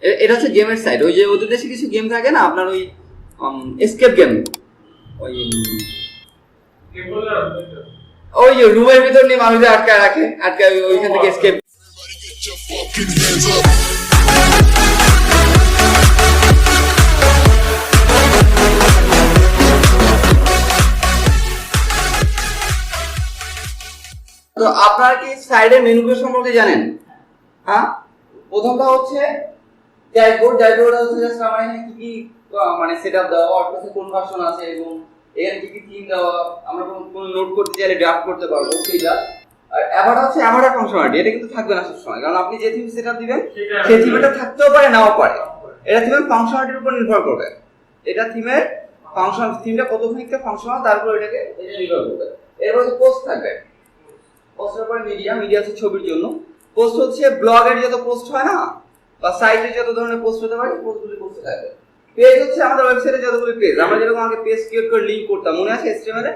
এটা হচ্ছে গেমের সাইড। ওই যে ওদের দেশে কিছু গেম থাকে না আপনার, ওই এসকেপ গেম, ওই যে রুমের ভিতর নিয়ে মানুষদের আটকায় রাখে, আটকায় ওইখান থেকে এসকেপ। তো আপনারা কি সাইডের মেনুগুলো সম্পর্কে জানেন? হ্যাঁ, প্রথমটা হচ্ছে ড্যাশবোর্ড। ড্যাশবোর্ড হচ্ছে জাস্ট আমার এখানে কি কি মানে সেটআপ দেওয়া, ওয়ার্ডপ্রেসে কোন ভার্সন আছে এবং এখানে কি কি থিম দেওয়া, আমরা কোন নোট করতে চাইলে ড্রাফট করতে পারবো সেইটা। আর অ্যাভাটার হচ্ছে অ্যাভাটার ফাংশনালিটি, এটা কিন্তু থাকবে না সবসময়, কারণ আপনি যে থিম সেটআপ দিবেন সেই থিমটা থাকতেও পারে নাও পারে। এটা থিমের ফাংশনালিটির উপর নির্ভর করবে, এটা থিমের ফাংশন, থিমটা কতখানিকটা ফাংশনাল তার উপর এটা নির্ভর করবে। এরপর হচ্ছে পোস্ট থাকবে। পোস্টের পরে মিডিয়া, মিডিয়া হচ্ছে ছবির জন্য। পোস্ট হচ্ছে ব্লগের যত পোস্ট হয় না বা সাইটে যত ধরনের পোস্ট হতে পারে, পোস্টগুলি পোস্টে থাকবে। পেজ হচ্ছে আমাদের ওয়েবসাইটে যতগুলি পেজ, আমরা যেরকম আগে পেজ ক্রিয়েট করে লিংক করতাম, মনে আছে HTML A,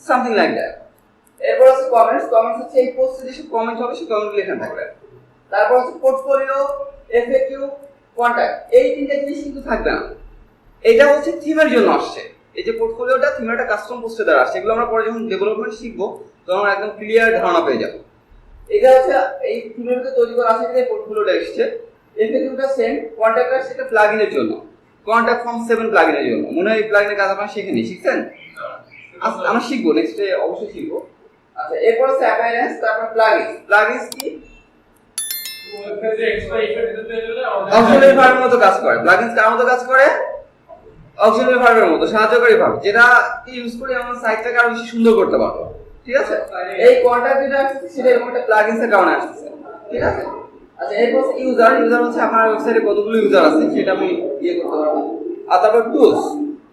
something like that. এরপর আছে কমেন্টস। কমেন্টস হচ্ছে এই পোস্টে যেসব কমেন্ট হবে সেই কমেন্টগুলো এখানে থাকবে। তারপর হচ্ছে পোর্টফোলিও, এফএকিউ, কন্টাক্ট, এই তিনটা জিনিস কিন্তু থাকবে না। এটা হচ্ছে থিমের জন্য আসছে। এই যে পোর্টফোলিওটা থিমের একটা কাস্টম পোস্টে দ্বারা আসছে, এগুলো আমরা পরে যখন ডেভেলপমেন্ট শিখবো তখন আমরা একদম ক্লিয়ার ধারণা পেয়ে যাবো। এটা হচ্ছে এই থিমের ভিতরে তৈরি করা আছে, এই পোর্টফোলিওটা এসেছে। এফএকিউটা সেম। কন্টাক্টটা সেটা প্লাগইনের জন্য, কন্টাক্ট ফর্ম 7 প্লাগইনের জন্য। মনে হয় এই প্লাগইনের কাজ আপনারা শেখেনি, শিখছেন? আমরা শিখবো, নেক্সট ডে অবশ্যই শিখবো। আচ্ছা, এরপর হচ্ছে অ্যাপিয়ারেন্স, তারপর প্লাগইন। প্লাগইনস কি? অক্সিলারি ভার্বের মতো কাজ করে। প্লাগইনস কার মতো কাজ করে? অক্সিলারি ভার্বের মতো, সাহায্যকারী ভার্ব, যেটা ইউজ করে আমরা সাইটটাকে আরো বেশি সুন্দর করতে পারবো। ঠিক আছে? এই কন্টাক্ট যেটা আসছে সেটা এরকম একটা প্লাগইনসের কারণে আসছে। ঠিক আছে? আচ্ছা, এরপর ইউজার। ইউজার হচ্ছে আপনার ওয়েবসাইটে কতগুলো ইউজার আছে সেটা আমি করতে পারবো। আর তারপর টুলস।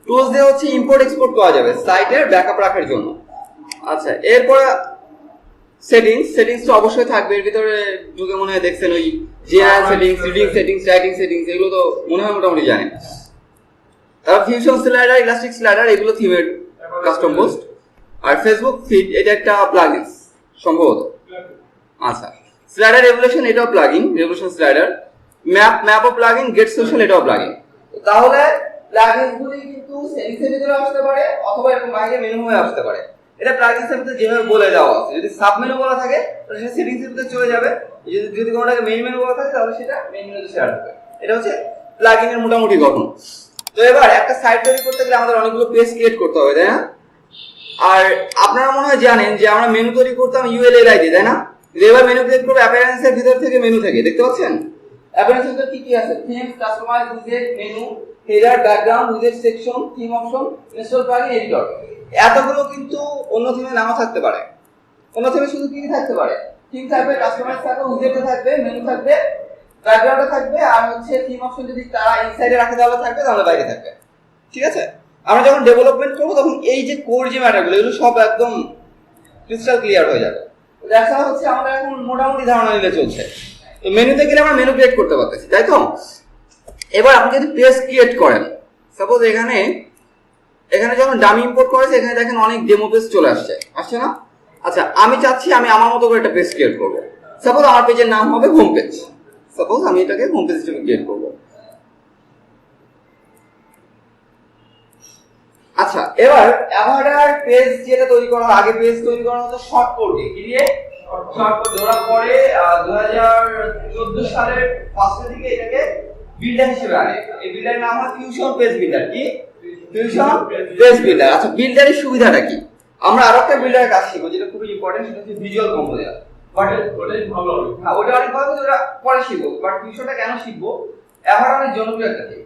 টুলস দিয়ে হচ্ছে ইম্পোর্ট এক্সপোর্ট করা যাবে সাইটের ব্যাকআপ রাখার জন্য। আচ্ছা, এরপর সেটিংস। সেটিংস তো অবশ্যই থাকবে। এর ভিতরে ঢুকে মনে হয় দেখছেন ওই general settings, reading settings, writing settings, এগুলো তো মনে হয় মোটামুটি জানেন। তারপর ফিউশন স্লাইডার, ইলাস্টিক স্লাইডার, এগুলো থিমের কাস্টম পোস্ট। আর ফেসবুক ফিড, এটা একটা প্লাগইন সম্ভবত। আচ্ছা, স্লাইডার রেভলিউশন, এটাও প্লাগইন, রেভলিউশন স্লাইডার। ম্যাপও প্লাগইন, গেট সোশ্যাল, এটাও প্লাগইন। তাহলে প্লাগইনগুলি কিন্তু সেটিংসের ভিতরে আসতে পারে অথবা এরকম বাইরে মেনু হয়ে আসতে পারে। এটা প্লাগইনসের ভিতরে যেভাবে বলে দেওয়া আছে। যদি সাব মেনু বলা থাকে তাহলে সেটা সেটিংসের ভিতরে চলে যাবে, যদি কোনোটাকে মেইন মেনু বলা থাকে তাহলে সেটা মেইন মেনুতে শেয়ার হবে। এটা হচ্ছে প্লাগইনের মোটামুটি গঠন। তো এবার একটা সাইট তৈরি করতে গেলে আমাদের অনেকগুলো পেজ ক্রিয়েট করতে হবে, তাই না? আর আপনারা মনে হয় জানেন যে আমরা মেনু তৈরি করতাম ULLI দিয়ে, তাই না? এবার মেনু ক্রিয়েট করব অ্যাপিয়ারেন্সের ভিতর থেকে, মেনু থেকে, দেখতে পাচ্ছেন? অ্যাপিয়ারেন্সের ভিতরে কি কি আছে? Theme, customise, উইজেট, menu, header, background, উইজেট section, theme option, install plugin, editor. এতগুলো কিন্তু অন্য থিমে নাও থাকতে পারে। অন্য থিমে শুধু কি থাকতে পারে? থিম থাকবে, কাস্টমাইজ থাকবে, উইজেট থাকবে, মেনু থাকবে, ব্যাকগ্রাউন্ডে থাকবে, আর হচ্ছে থিম অপশন যদি তারা ইনসাইডে রাখে তাহলে থাকবে, তাহলে বাইরে থাকবে। ঠিক আছে? আমরা যখন ডেভেলপমেন্ট করবো তখন এই যে কোর যে ম্যাটারগুলো, এগুলো সব একদম ক্রিস্টাল ক্লিয়ার হয়ে যাবে। দেখা হচ্ছে আমাদের এখন মোটামুটি ধারণা নিলে চলছে। তো মেনুতে গেলে আমরা মেনু ক্রিয়েট করতে পারতেছি, তাই তো? এবার আপনি যদি পেজ ক্রিয়েট করেন, সাপোজ এখানে যখন ডামি ইম্পোর্ট করেছে, এখানে দেখেন অনেক ডেমো পেজ চলে আসছে না? আচ্ছা, আমি চাচ্ছি আমি আমার মতো করে একটা পেজ ক্রিয়েট করবো। সাপোজ আমার পেজের নাম হবে হোম পেজ। সাপোজ আমি এটাকে হোম পেজ হিসেবে ক্রিয়েট করবো। আচ্ছা, এবার অ্যাভাটার পেজ যেটা তৈরি করা হয়, আগে পেজ তৈরি করা হতো শর্ট কোড দিয়ে। শর্ট কোড ধরা পরে 2014 সালের ফার্স্টের দিকে এটাকে বিল্ডার হিসেবে আনে। এই বিল্ডারের নাম হয় ফিউশন পেজ বিল্ডার। কি? Fusion page builder. আচ্ছা, বিল্ডারের সুবিধাটা কি? আমরা আরো একটা বিল্ডারের কাজ শিখবো যেটা খুবই ইম্পর্টেন্ট, সেটা হচ্ছে ভিজুয়াল কম্পোজার। বাট ওটাই ভালো হবে। হ্যাঁ, ওটা অনেক ভালো, ওটা পরে শিখবো। বাট ফিউশনটা কেন শিখবো? অ্যাভাটার অনেক জনপ্রিয় একটা থিম।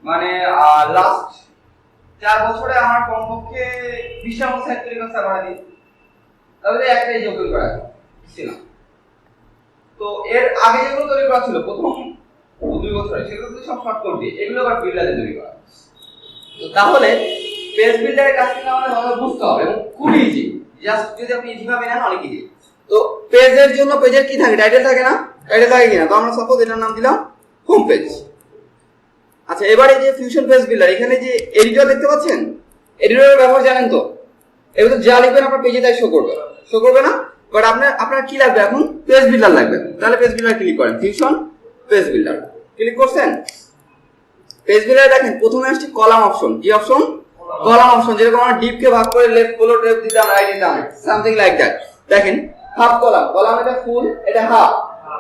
মানে লাস্ট 4 বছরে আমার কমপক্ষে 20টা মতো সাইট তৈরি করতে পারি। তাহলে একটাই যোগ করা ছিল। তো এর আগে যেগুলো তৈরি করা ছিল প্রথম 2 বছরে, সেগুলো সব শর্ট কোড দিয়ে, এগুলো আবার বিল্ডারে তৈরি করা। তো তাহলে পেজ বিল্ডারের কাজ থেকে আমাদের ভালো বুঝতে হবে এবং খুব ইজি। জাস্ট যদি আপনি ইজি ভাবে নেন, অনেক ইজি। তো পেজের জন্য পেজের কি থাকে? টাইটেল থাকে না? টাইটেল থাকে কিনা? তো আমরা সাপোজ এটার নাম দিলাম হোম পেজ। আচ্ছা, এবারে যে ফিউশন পেজ বিল্ডার, এখানে যে এডিটর দেখতে পাচ্ছেন, এডিটরের ব্যবহার জানেন তো? এবার যা লিখবেন আপনার পেজে তাই শো করবে না? বাট আপনার কি লাগবে এখন? পেজ বিল্ডার লাগবে। তাহলে পেজ বিল্ডার ক্লিক করেন, ফিউশন পেজ বিল্ডার। ক্লিক করছেন, পেজ বিল্ডারে দেখেন প্রথমে আসছে কলাম অপশন। কি অপশন? Column option. যেরকম আমরা ডিপ কে ভাগ করে লেফট ফলো টেপ দিতাম, রাইট দিতাম, সামথিং লাইক দ্যাট। দেখেন হাফ কলাম, কলাম এটা ফুল, এটা হাফ,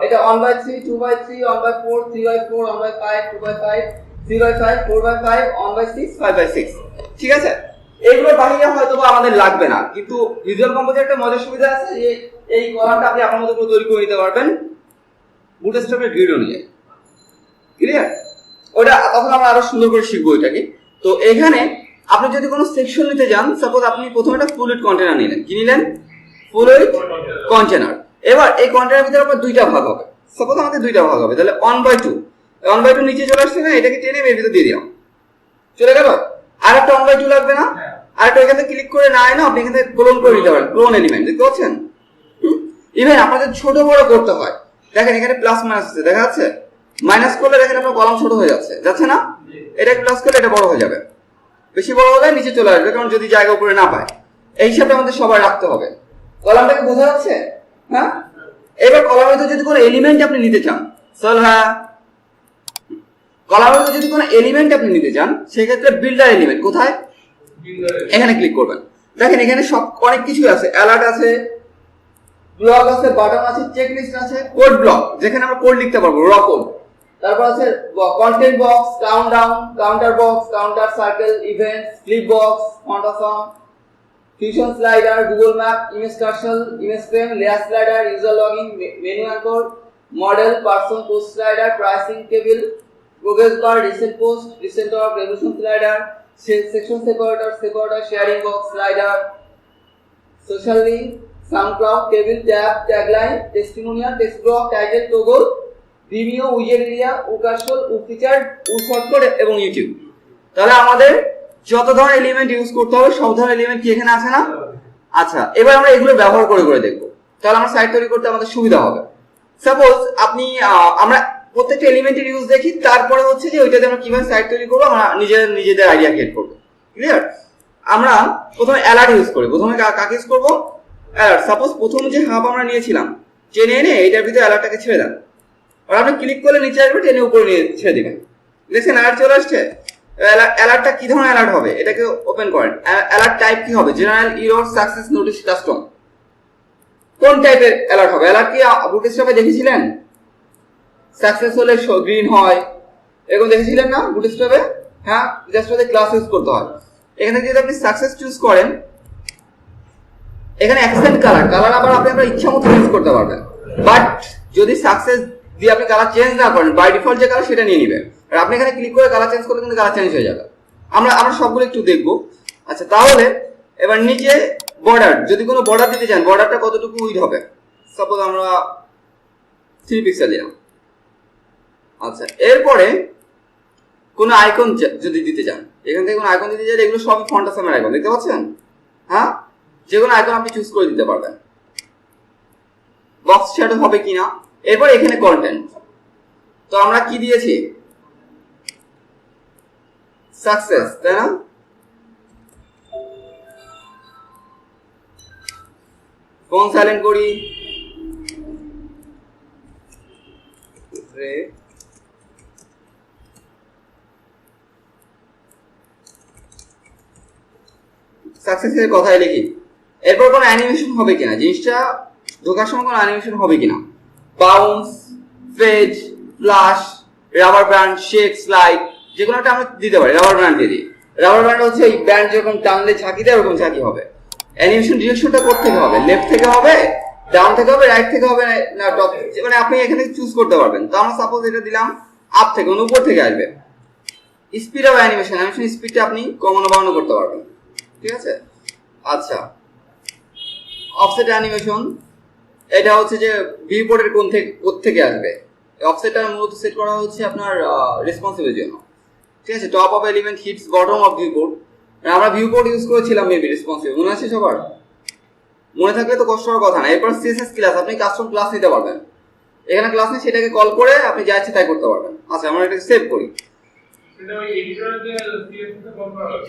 এটা 1/3, 2/3, 1/4, 3/4, 1/5, 2/5, 3/5, 4/5, 1/6, 5/6। ঠিক আছে, এইগুলো বাহিরে হয়তো আমাদের লাগবে না, কিন্তু ভিজুয়াল কম্পোজের একটা মজার সুবিধা আছে যে এই কলামটা আপনি আপনার মতো করে তৈরি করে নিতে পারবেন বুটস্ট্র্যাপের গ্রিড অনুযায়ী। ক্লিয়ার? ওটা তখন আমরা আরো সুন্দর করে শিখবো এটাকে। তো এখানে আপনি যদি কোনো সেকশন নিতে যান, সাপোজ আপনি প্রথমে একটা ফ্লুইড কন্টেনার নিলেন। কি নিলেন? Fluid container. এবার এই কন্টেনারের ভিতরে আপনার দুইটা ভাগ হবে। সাপোজ আমাদের দুইটা ভাগ হবে, তাহলে 1/2 1/2 নিচে চলে আসছে না, এটাকে টেনে এর ভিতরে দিয়ে দিলাম, চলে গেল। আর একটা 1/2 লাগবে না, আর একটা এখানে ক্লিক করে না এনে আপনি এখানে ক্লোন করে নিতে পারেন, ক্লোন এলিমেন্ট। দেখতে পাচ্ছেন? ইভেন আপনাদের ছোট বড় করতে হয়, দেখেন এখানে প্লাস মাইনাস আছে, দেখা যাচ্ছে? মাইনাস করলে দেখেন আপনার কলাম ছোট হয়ে যাচ্ছে, যাচ্ছে না? এটা প্লাস করলে এটা বড় হয়ে যাবে, বেশি বড় হলে নিচে চলে আসবে, কারণ যদি জায়গা উপরে না পায়। এই হিসাবটা আমাদের সবাই রাখতে হবে। কলামটাকে বোঝা যাচ্ছে? হ্যাঁ। এবার কলামের ভিতরে যদি কোনো এলিমেন্ট আপনি নিতে চান, চল হ্যাঁ, কলামের ভিতরে যদি কোনো এলিমেন্ট আপনি নিতে চান, সেক্ষেত্রে বিল্ডার এলিমেন্ট কোথায়? এখানে ক্লিক করবেন। দেখেন এখানে সব অনেক কিছু আছে, অ্যালার্ট আছে, ব্লক আছে, বাটন আছে, চেক লিস্ট আছে, কোড ব্লক যেখানে আমরা কোড লিখতে পারবো, র কোড। তারপর আছে content box, countdown, counter box, counter circle, event, flip box, font awesome, fusion slider, Google map, image carousel, image frame, layer slider, user login, menu anchor, modal, person, post slider, pricing table, progress bar, recent post, recent of, revolution slider, section separator, sharing box slider, social link, SoundCloud, table, tab, tagline, testimonial, text block, title, toggle, Vimeo, উইজেট area, woo carousel, woo feature, shortcut এবং YouTube. তাহলে আমাদের যত ধরনের element use করতে হবে সব ধরনের এলিমেন্ট কি এখানে আছে না? আচ্ছা, এবার আমরা এগুলো ব্যবহার করে করে দেখবো, তাহলে আমরা সাইট তৈরি করতে আমাদের সুবিধা হবে। সাপোজ আপনি আমরা প্রত্যেকটা এলিমেন্টের ইউজ দেখি, তারপরে হচ্ছে যে ওইটাতে আমরা কিভাবে সাইট তৈরি করবো আমরা নিজেদের আইডিয়া ক্রিয়েট করবো। ক্লিয়ার? আমরা প্রথমে অ্যালার্ট ইউজ করি। প্রথমে কাকে ইউজ করবো? অ্যালার্ট। সাপোজ প্রথম যে হাব আমরা নিয়েছিলাম, টেনে এনে এটার ভিতরে অ্যালার্টটাকে ছেড়ে দেন, আর আপনি ক্লিক করলে নিচে আসবে, টেনে উপরে নিয়ে ছেড়ে দিবেন, দেখছেন অ্যালার্ট চলে আসছে। অ্যালার্টটা কি ধরনের অ্যালার্ট হবে এটাকে ওপেন করেন। অ্যালার্ট টাইপ কি হবে? General, error, success, notice, custom. কোন টাইপের অ্যালার্ট হবে? অ্যালার্ট কি বুটস্ট্র্যাপে দেখেছিলেন? সাকসেস হলে গ্রিন হয়, এরকম দেখেছিলেন না বুটস্ট্র্যাপে? হ্যাঁ, জাস্ট ওদের ক্লাস ইউজ করতে হয়। এখানে যদি আপনি সাকসেস চুজ করেন, এখানে অ্যাকসেন্ট কালার আবার আপনি আপনার ইচ্ছা মতো ইউজ করতে পারবেন। বাট যদি সাকসেস দিয়ে আপনি কালার চেঞ্জ না করেন, বাই ডিফল্ট যে কালার সেটা নিয়ে নেবেন, আর আপনি এখানে ক্লিক করে কালার চেঞ্জ করলে কিন্তু কালার চেঞ্জ হয়ে যাবে। আমরা সবগুলো একটু দেখবো। আচ্ছা, তাহলে এবার নিচে বর্ডার, যদি কোনো বর্ডার দিতে চান, বর্ডারটা কতটুকু উইড হবে? সাপোজ আমরা 3 পিক্সেল দিলাম। আচ্ছা, এরপরে কোনো আইকন যদি দিতে চান, এখান থেকে কোনো আইকন দিতে চান, এগুলো সবই ফন্টাসামের আইকন, দেখতে পাচ্ছেন? হ্যাঁ, যে কোনো আইকন আপনি চুজ করে দিতে পারবেন, বক্স শ্যাডো হবে কিনা। এরপর এখানে কন্টেন্ট, তো আমরা কি দিয়েছি? সাকসেস, তাই না? ফোন সাইলেন্ট করি, সাকসেসের কথাই লিখি। এরপর কোনো অ্যানিমেশন হবে কিনা, জিনিসটা ঢোকার সময় কোনো অ্যানিমেশন হবে কিনা, bounce, fade, flash, rubber band, shake, slide, যে কোনো একটা আমরা দিতে পারি। রাবার ব্যান্ড দিয়ে দিই। রাবার ব্যান্ড হচ্ছে এই ব্যান্ড যেরকম টানলে ঝাঁকি দেয় ওরকম ঝাঁকি হবে। অ্যানিমেশন ডিরেকশনটা কোথা থেকে হবে? লেফট থেকে হবে, ডাউন থেকে হবে, রাইট থেকে হবে, না টপ, মানে আপনি এখানে চুজ করতে পারবেন। তো আমরা সাপোজ এটা দিলাম আপ থেকে, মানে উপর থেকে আসবে। স্পিড অফ অ্যানিমেশন স্পিডটা আপনি কমানো বাড়ানো করতে পারবেন, ঠিক আছে? আচ্ছা, অফসেট অ্যানিমেশন, এটা হচ্ছে যে ভিউপোর্টের কোন থেকে আসবে। অফসেটটা মূলত সেট করা হচ্ছে আপনার রেসপন্সিভের জন্য, ঠিক আছে? Top of element hits bottom of viewport, আমরা ভিউপোর্ট ইউজ করেছিলাম মেবি রেসপন্সিভ, মনে আছে সবার? মনে থাকলে তো কষ্ট হওয়ার কথা না। এরপর সিএসএস ক্লাস, আপনি কাস্টম ক্লাস নিতে পারবেন। এখানে ক্লাস নিয়ে সেটাকে কল করে আপনি যা ইচ্ছে তাই করতে পারবেন। আচ্ছা, আমরা এটাকে সেভ করি। সেটা ওই এডিটরে যে সিএসএস এ কল করা হবে।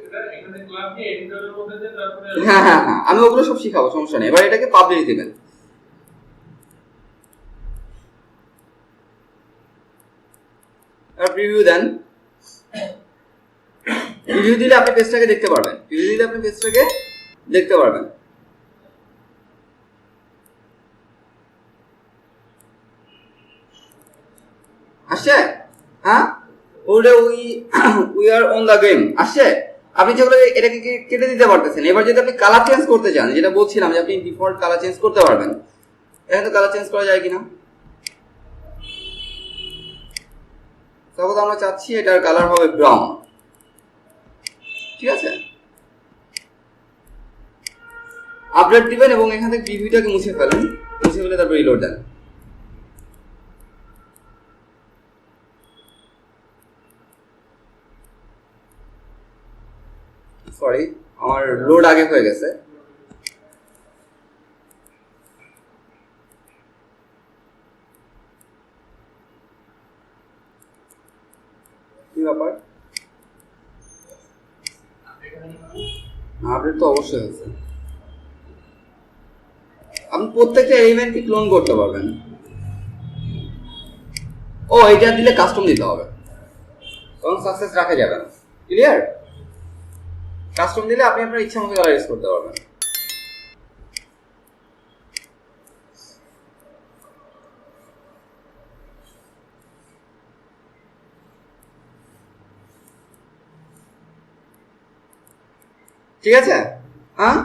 সেটা এখানে ক্লাস নিয়ে এডিটরের মধ্যে যে তারপরে হ্যাঁ, আমি ওগুলো সব শিখাবো, সমস্যা নেই। এবার এটাকে পাবলিশ দিবেন। প্রিভিউ দেন, প্রিভিউ দিলে আপনি পেজটাকে দেখতে পারবেন, প্রিভিউ দিলে আপনি পেজটাকে দেখতে পারবেন। আসছে? হ্যাঁ, ওরে we are on the game আসছে। আপনি যেগুলো এটাকে কেটে দিতে পারতেছেন। এবার যদি আপনি কালার চেঞ্জ করতে চান, যেটা বলছিলাম যে আপনি ডিফল্ট কালার চেঞ্জ করতে পারবেন, এখানে তো কালার চেঞ্জ করা যায় কিনা। সাপোজ আমরা চাচ্ছি এটার কালার হবে ব্রাউন, ঠিক আছে। আপডেট দিবেন এবং এখান থেকে প্রিভিউটাকে মুছে ফেলেন, মুছে ফেলে তারপর রিলোড দেন। সরি, আমার লোড আগে হয়ে গেছে। কি ব্যাপার? আপডেট তো অবশ্যই হয়েছে। আপনি প্রত্যেকটা এলিমেন্টকে ক্লোন করতে পারবেন। ও, এটা দিলে কাস্টম দিতে হবে, তখন সাকসেস রাখা যাবে না। ক্লিয়ার? কাস্টম দিলে আপনি আপনার ইচ্ছা মতো কালার ইউজ করতে পারবেন। ঠিক আছে? হ্যাঁ,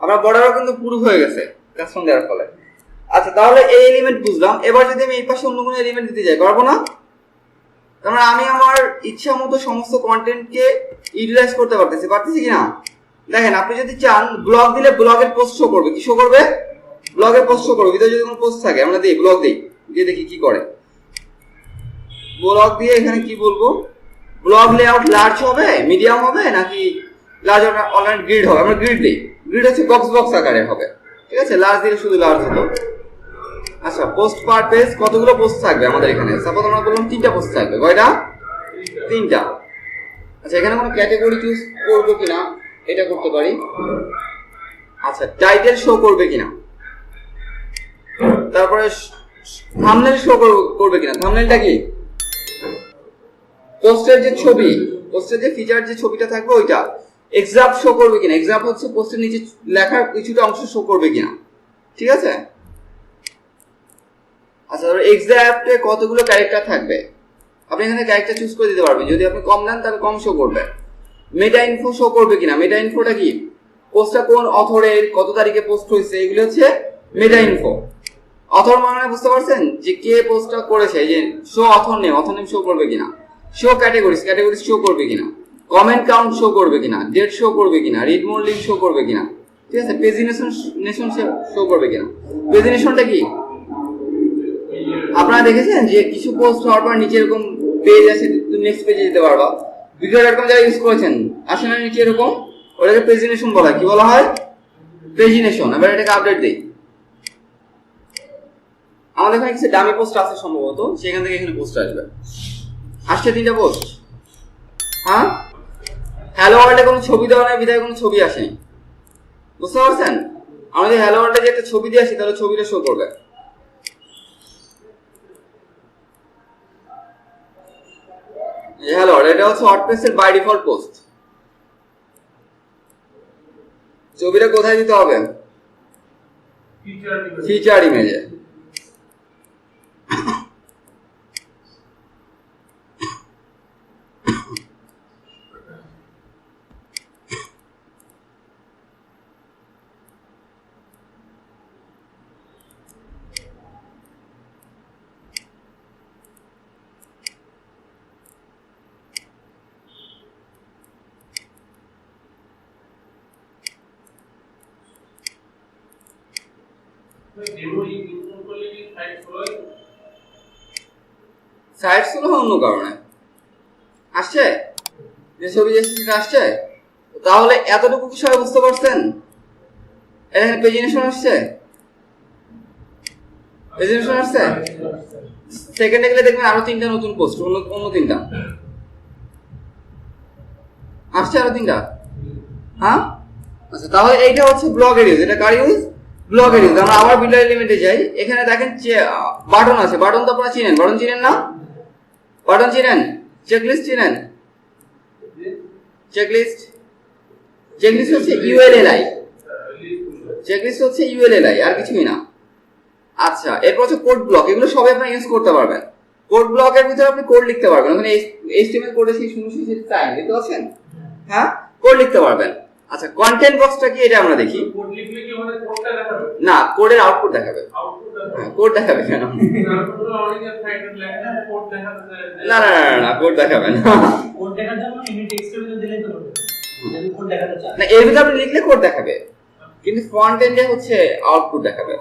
আপনার বর্ডারও কিন্তু পুরো হয়ে গেছে কাস্টম দেওয়ার ফলে। আচ্ছা, তাহলে এই এলিমেন্ট বুঝলাম। এবার যদি আমি এই পাশে অন্য কোনো এলিমেন্ট দিতে যাই, পারবো না? তার মানে আমি আমার ইচ্ছা মতো সমস্ত কন্টেন্টকে ইউটিলাইজ করতে পারতেছি কিনা দেখেন। আপনি যদি চান ব্লগ দিলে ব্লগের পোস্ট শো করবে। কি শো করবে? ব্লগের পোস্ট শো করবে। ভিতরে যদি কোনো পোস্ট থাকে, আমরা দিই ব্লগ দিই, দিয়ে দেখি কি করে। ব্লগ দিয়ে এখানে কি বলবো, ব্লগ লেআউট লার্জ হবে, মিডিয়াম হবে নাকি লার্জ অনলাইন গ্রিড হবে? আমরা গ্রিড দিই। গ্রিড হচ্ছে বক্স আকারে হবে, ঠিক আছে। লার্জ দিলে শুধু লার্জ হলো। আচ্ছা, পোস্ট পার পেজ কতগুলো পোস্ট থাকবে আমাদের এখানে? সাপোজ আমরা বললাম 3টা পোস্ট থাকবে। কয়টা? 3টা। আচ্ছা, এখানে কোনো ক্যাটাগরি চুজ করবো কিনা এটা করতে পারি। আচ্ছা, টাইটেল শো করবে কিনা, তারপরে থাম্বনেল শো করবে কিনা। থাম্বনেলটা কি? পোস্টের যে ছবি, পোস্টের যে ফিচার যে ছবিটা থাকবে ওইটা। এক্সাম্প শো করবে কিনা। এক্সাম্প হচ্ছে পোস্টের নিচে লেখার কিছুটা অংশ শো করবে কিনা, ঠিক আছে। আচ্ছা, ধরো এক্সাম্পলে কতগুলো ক্যারেক্টার থাকবে, আপনি এখানে ক্যারেক্টার চুজ করে দিতে পারবেন। যদি আপনি কম নেন তাহলে কম শো করবে। মেটা ইনফো শো করবে কিনা। মেটা ইনফোটা কি? পোস্টটা কোন অথরের, কত তারিখে পোস্ট হয়েছে, এগুলো হচ্ছে মেটা ইনফো। অথর মানে বুঝতে পারছেন যে কে পোস্টটা করেছে। এই যে শো অথর নেম শো করবে কিনা। শো ক্যাটাগরিজ শো করবে কিনা। কমেন্ট কাউন্ট শো করবে কিনা। ডেট শো করবে কিনা। রিড মোর লিঙ্ক শো করবে কিনা, ঠিক আছে। পেজিনেশন শো করবে কিনা। পেজিনেশনটা কি? আপনারা দেখেছেন যে কিছু পোস্ট হওয়ার পর নিচে এরকম পেজ আছে, নেক্সট পেজে যেতে পারবা। ভিডিও এরকম যারা ইউজ করেছেন, আসলে নিচে এরকম, ওটাকে পেজিনেশন বলা হয়। কি বলা হয়? পেজিনেশন। এবার এটাকে আপডেট দেই। আমাদের এখানে কিছু ডামি পোস্ট আছে সম্ভবত, সেখান থেকে এখানে পোস্ট আসবে। আসছে 3টা পোস্ট। হ্যাঁ, হ্যালো ওয়ার্ল্ডে কোনো ছবি দেওয়া নাই, বিধায় কোনো ছবি আসেনি। বুঝতে পারছেন? আমাদের হ্যালো ওয়ার্ল্ডে যে একটা ছবি দিয়ে আসি, তাহলে ছবিটা শো করবে। হ্যালো, এটা হচ্ছে ওয়ার্ডপ্রেসের বাই ডিফল্ট পোস্ট। ছবিটা কোথায় দিতে হবে? ফিচার ইমেজে। সাইট গুলো অন্য কারণে আসছে, যে ছবি আসছে। তাহলে এতটুকু কি সবাই বুঝতে পারছেন? এখানে পেজিনেশন আসছে, পেজিনেশন আসছে। সেকেন্ডে গেলে দেখবেন আরো 3টা নতুন পোস্ট, অন্য 3টা আসছে, আরো 3টা। হ্যাঁ, আচ্ছা, তাহলে এইটা হচ্ছে ব্লগের ইউজ। এটা কার ইউজ? ব্লগের ইউজ। আমরা আবার বিল্ডার এলিমেন্টে যাই। এখানে দেখেন বাটন আছে। বাটন তো আপনারা চিনেন, বাটন চিনেন না? বাটন চিনেন, চেকলিস্ট চিনেন, চেকলিস্ট হচ্ছে ইউএলএলআই, চেকলিস্ট হচ্ছে ইউএলএলআই, আর কিছুই না। আচ্ছা, এরপর হচ্ছে কোড ব্লক, এগুলো সবাই আপনি ইউজ করতে পারবেন। কোড ব্লকের ভিতরে আপনি কোড লিখতে পারবেন, ওখানে এইচটিএমএল কোডে সেই শূন্য শেষের সাইন দেখতে পাচ্ছেন, হ্যাঁ, কোড লিখতে পারবেন। আচ্ছা, কন্টেন্ট বক্সটা কি এটা আমরা দেখি। কোড লিখলে কি মানে কোডটা দেখাবে? না, কোডের আউটপুট দেখাবে। হ্যাঁ, কোড দেখাবে কেন? না না না না, কোড দেখাবে না। কোড দেখার জন্য ইউনিট টেক্সটের ভিতরে দিলেই তো হবে। যদি কোড দেখাতে চান না, এর ভিতরে আপনি লিখলে কোড দেখাবে, কিন্তু ফ্রন্ট এন্ডে হচ্ছে আউটপুট দেখাবে।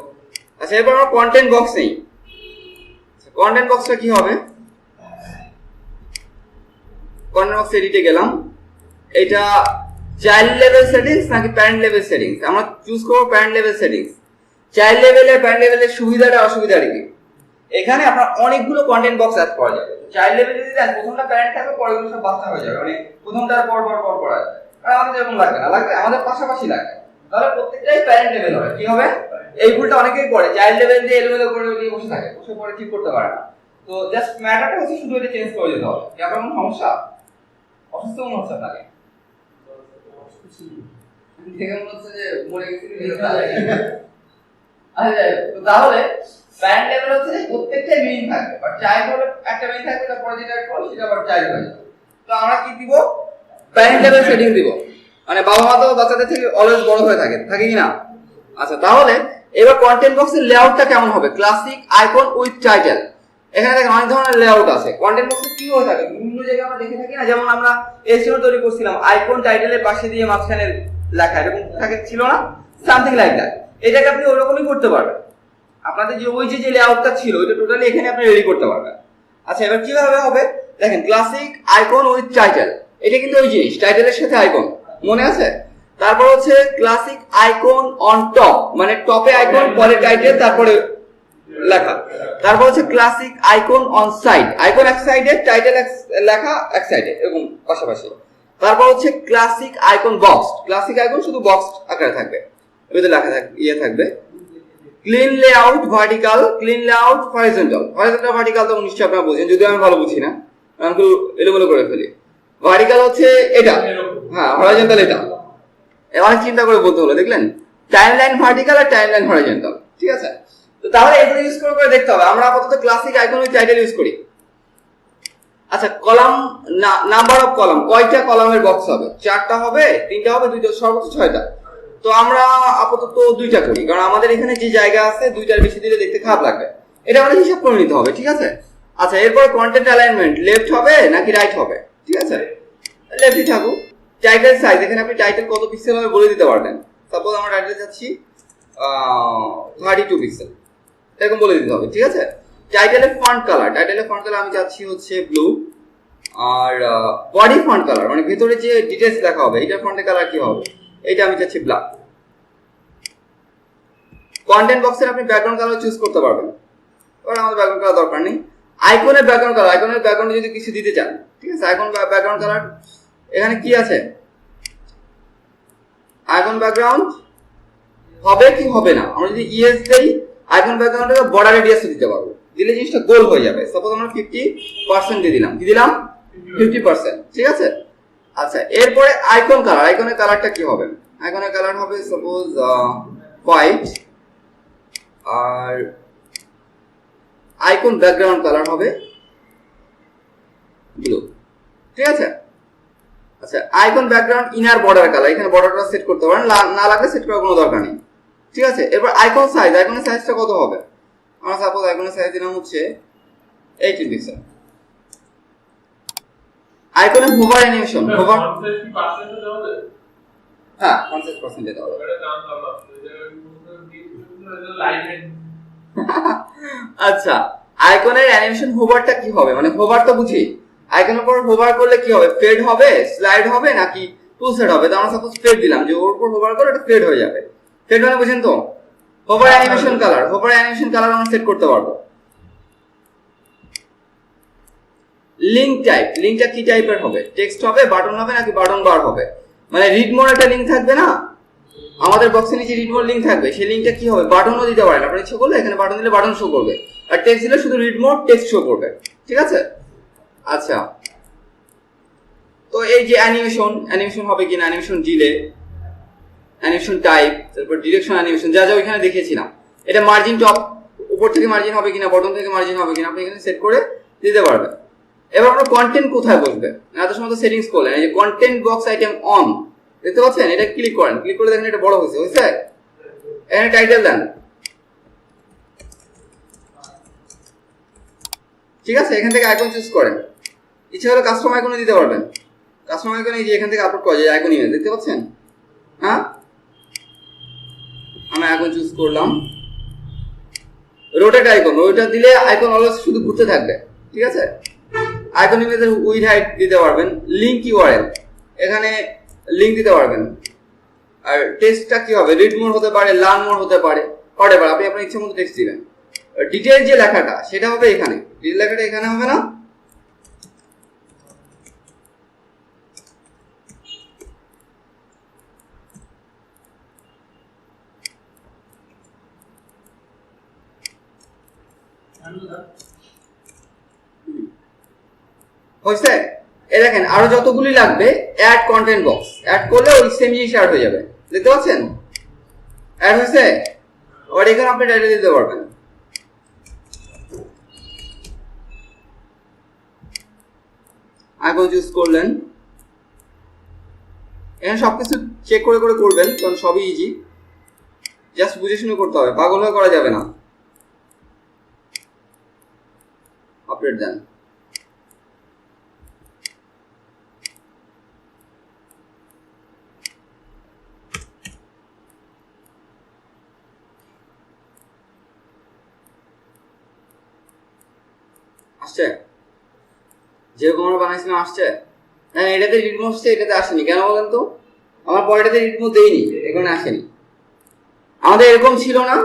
আচ্ছা, এরপর আমরা কন্টেন্ট বক্স নেই। কন্টেন্ট বক্সটা কি হবে? কন্টেন্ট বক্স এডিটে গেলাম, এটা চাইল্ড লেভেল সেটিংস নাকি প্যারেন্ট লেভেল সেটিংস? আমরা চুজ করব প্যারেন্ট লেভেল সেটিংস। চাইল্ড লেভেলে প্যারেন্ট লেভেলের সুবিধাটা অসুবিধাটা কি? এখানে আপনার অনেকগুলো কন্টেন্ট বক্স অ্যাড করা যাবে। চাইল্ড লেভেলে যদি দেন, প্রথমটা প্যারেন্ট থাকবে, পরেরগুলো সব বাচ্চা হয়ে যাবে, মানে প্রথমটার পর করা যাবে। আর আমাদের যেরকম লাগবে না, লাগবে আমাদের পাশাপাশি লাগবে, তাহলে প্রত্যেকটাই প্যারেন্ট লেভেল হবে। কি হবে? এই ভুলটা অনেকেই করে, চাইল্ড লেভেল দিয়ে এলোমেলো করে দিয়ে বসে থাকে, বসে পরে ঠিক করতে পারে না। তো জাস্ট ম্যাটারটা হচ্ছে শুধু এটা চেঞ্জ করে দিতে হবে। কি আপনার কোনো সমস্যা? অসুস্থ মনে হচ্ছে আপনাকে? দেখে মনে হচ্ছে যে মরে গেছিল। আচ্ছা, তো তাহলে প্যারেন্ট লেভেল হচ্ছে যে প্রত্যেকটাই মেইন থাকবে, বাট চাইল্ড হলে একটা মেইন থাকবে, তারপরে যেটা করব সেটা আবার চাইল্ড হয়ে যাবে। তো আমরা কি দিব? প্যারেন্ট লেভেল সেটিং দিব, মানে বাবা মা তো বাচ্চাদের থেকে অলওয়েজ বড় হয়ে থাকে কি না? আচ্ছা, তাহলে এবার কন্টেন্ট বক্সের লেআউটটা কেমন হবে? Classic icon with title. এখানে দেখেন অনেক ধরনের লেআউট আছে। কন্টেন্ট বক্সে কি হয়ে থাকে বিভিন্ন জায়গায় আমরা দেখে থাকি না, যেমন আমরা এসইও তৈরি করছিলাম, আইকন টাইটেলের পাশে দিয়ে মাঝখানে লেখা এরকম থাকে, ছিল না? Something like that. এটাকে আপনি ওরকমই করতে পারবেন। আপনাদের যে ওই যে লেআউটটা ছিল ওইটা টোটালি এখানে আপনি রেডি করতে পারবেন। আচ্ছা, এবার কিভাবে হবে দেখেন, ক্লাসিক আইকন উইথ টাইটেল, এটা কিন্তু ওই জিনিস, টাইটেলের সাথে আইকন, মনে আছে? তারপর হচ্ছে ক্লাসিক আইকন অন টপ, মানে টপে আইকন, পরে টাইটেল, তারপরে লেখা। তারপর হচ্ছে classic icon on side, icon এক সাইডে, টাইটেল লেখা এক সাইডে, এরকম পাশাপাশি। তারপর হচ্ছে classic icon box, classic icon শুধু বক্স আকারে থাকবে, ওইতে লেখা থাকবে। Clean layout vertical, clean layout horizontal. Horizontal vertical তো নিশ্চয়ই আপনারা বুঝেন, যদিও আমি ভালো বুঝি না, আমি একটু এলোমেলো করে ফেলি। ভার্টিক্যাল হচ্ছে এটা, হ্যাঁ, হরিজন্টাল এটা। অনেক চিন্তা করে বলতে হলো, দেখলেন? টাইমলাইন ভার্টিক্যাল আর টাইমলাইন হরিজন্টাল, ঠিক আছে? তো তাহলে এগুলো ইউজ করে দেখতে হবে। আমরা আপাতত classic icon with title use করি। আচ্ছা, কলাম, নাম্বার অফ কলাম, কয়টা কলামের বক্স হবে? 4টা হবে, 3টা হবে, 2টা, সর্বোচ্চ 6টা। তো আমরা আপাতত 2টা করি, কারণ আমাদের এখানে যে জায়গা আছে 2টার বেশি দিলে দেখতে খারাপ লাগবে। এটা আমাদের হিসাব করে নিতে হবে, ঠিক আছে? আচ্ছা, এরপর কন্টেন্ট অ্যালাইনমেন্ট লেফট হবে নাকি রাইট হবে? ঠিক আছে, লেফটই থাকুক। টাইটেল সাইজ, এখানে আপনি টাইটেল কত পিক্সেল হবে বলে দিতে পারবেন। সাপোজ আমরা টাইটেল চাচ্ছি 32 পিক্সেল, এরকম বলে দিতে হবে, ঠিক আছে? টাইটেলের ফন্ট কালার, আমি চাচ্ছি হচ্ছে ব্লু। আর বডি ফন্ট কালার, মানে ভেতরে যে ডিটেইলস লেখা হবে, এটা ফন্টের কালার কি হবে? এটা আমি চাচ্ছি ব্ল্যাক। কন্টেন্ট বক্সের আপনি ব্যাকগ্রাউন্ড কালার চুজ করতে পারবেন। এবার আমাদের ব্যাকগ্রাউন্ড কালার দরকার নেই। আইকনের ব্যাকগ্রাউন্ড কালার, আইকনের ব্যাকগ্রাউন্ডে যদি কিছু দিতে চান, ঠিক আছে? আইকন ব্যাকগ্রাউন্ড কালার এখানে কি আছে? আইকন ব্যাকগ্রাউন্ড হবে কি হবে না? আমরা যদি ইয়েস দেই, আইকন ব্যাকগ্রাউন্ডে বর্ডার রেডিয়াস দিতে পারবো, দিলে জিনিসটা গোল হয়ে যাবে। সাপোজ আমরা 50% দিয়ে দিলাম, কি দিলাম? 50%, ঠিক আছে? আচ্ছা, এরপরে আইকন কালার, আইকনের কালারটা কি হবে? আইকনের কালার হবে সাপোজ হোয়াইট, আর আইকন ব্যাকগ্রাউন্ড কালার হবে ব্লু, ঠিক আছে? আচ্ছা, icon background inner border colour, এখানে বর্ডারটা সেট করতে পারেন, না লাগলে সেট করার কোনো দরকার নেই, ঠিক আছে? এবার আইকন সাইজ, আইকনের সাইজটা কত হবে? আমরা সাপোজ আইকনের সাইজ দিলাম হচ্ছে 18 পিক্সেল। আইকনে হোভার অ্যানিমেশন, হোভার, হ্যাঁ 50% দিতে হবে। আচ্ছা, আইকনের অ্যানিমেশন হোভারটা কি হবে? মানে হোভার তো বুঝি, আইকনের উপর হোভার করলে কি হবে? ফেড হবে, স্লাইড হবে, নাকি টু সেট হবে? তো আমরা সাপোজ ফেড দিলাম, যে ওর উপর হোভার করে এটা ফেড হয়ে যাবে। ফেড মানে বুঝেন তো? Hover animation colour, hover animation colour আমরা সেট করতে পারবো। লিংক টাইপ, লিংকটা কি টাইপের হবে? টেক্সট হবে, বাটন হবে, নাকি বাটন বার হবে? মানে রিড মোর একটা লিংক থাকবে না আমাদের বক্সের নিচে, রিড মোর লিংক থাকবে, সেই লিংকটা কি হবে? বাটনও দিতে পারেন আপনার ইচ্ছে করলে, এখানে বাটন দিলে বাটন শো করবে, আর টেক্সট দিলে শুধু রিড মোর টেক্সট শো করবে, ঠিক আছে? আচ্ছা, তো এই যে অ্যানিমেশন হবে কিনা, অ্যানিমেশন ডিলে, অ্যানিমেশন টাইপ, তারপর ডিরেকশন অ্যানিমেশন, যা যা ওইখানে দেখিয়েছিলাম। এটা মার্জিন টপ, উপর থেকে মার্জিন হবে কিনা, বটম থেকে মার্জিন হবে কিনা, আপনি এখানে সেট করে দিতে পারবেন। এবার আপনার কন্টেন্ট কোথায় বসবে, এত সময় তো সেটিংস করলেন, এই যে কন্টেন্ট বক্স আইটেম অন দেখতে পাচ্ছেন, এটা ক্লিক করেন, ক্লিক করে দেখেন এটা বড় হয়েছে, এখানে টাইটেল দেন, ঠিক আছে। এখান থেকে আইকন চুজ করেন, ইচ্ছে হলে কাস্টম আইকনে দিতে পারবেন। কাস্টম আইকন এই যে এখান থেকে আপলোড করা যায়, আইকন ইমেজ দেখতে পাচ্ছেন। হ্যাঁ, আমি আইকন চুজ করলাম, রোটেট আইকন, রোটেট দিলে আইকন অলওয়েজ শুধু ঘুরতে থাকবে, ঠিক আছে। আইকন ইমেজের উইড হাইট দিতে পারবেন, লিংক ইউআরএল, এখানে লিংক দিতে পারবেন। আর টেক্সটটা কি হবে, রিড মোড হতে পারে, লার্ন মোড হতে পারে, হোয়াটএভার, আপনি আপনার ইচ্ছা মতো টেক্সট দিবেন। ডিটেইল যে লেখাটা সেটা হবে এখানে, ডিটেইল লেখাটা এখানে হবে না, হয়েছে। এ দেখেন আরো যতগুলি লাগবে, অ্যাড কন্টেন্ট বক্স, অ্যাড করলে ওই সেম জিনিস অ্যাড হয়ে যাবে, দেখতে পাচ্ছেন অ্যাড হয়েছে। আর এখানে আপনি টাইটেল দিতে পারবেন, আইকন চুজ করলেন, এখানে সবকিছু চেক করে করে করবেন, কারণ সবই ইজি, জাস্ট বুঝে শুনে করতে হবে, পাগল হয়ে করা যাবে না। আপডেট দেন, আসছে যেরকম আমরা বানাইছিলাম, আসছে। হ্যাঁ, এটাতে রিড মোড আসছে, এটাতে আসেনি কেন বলেন তো, আমার পরেটাতে রিড মোড দেইনি, এখানে আসেনি। আমাদের এরকম ছিল না,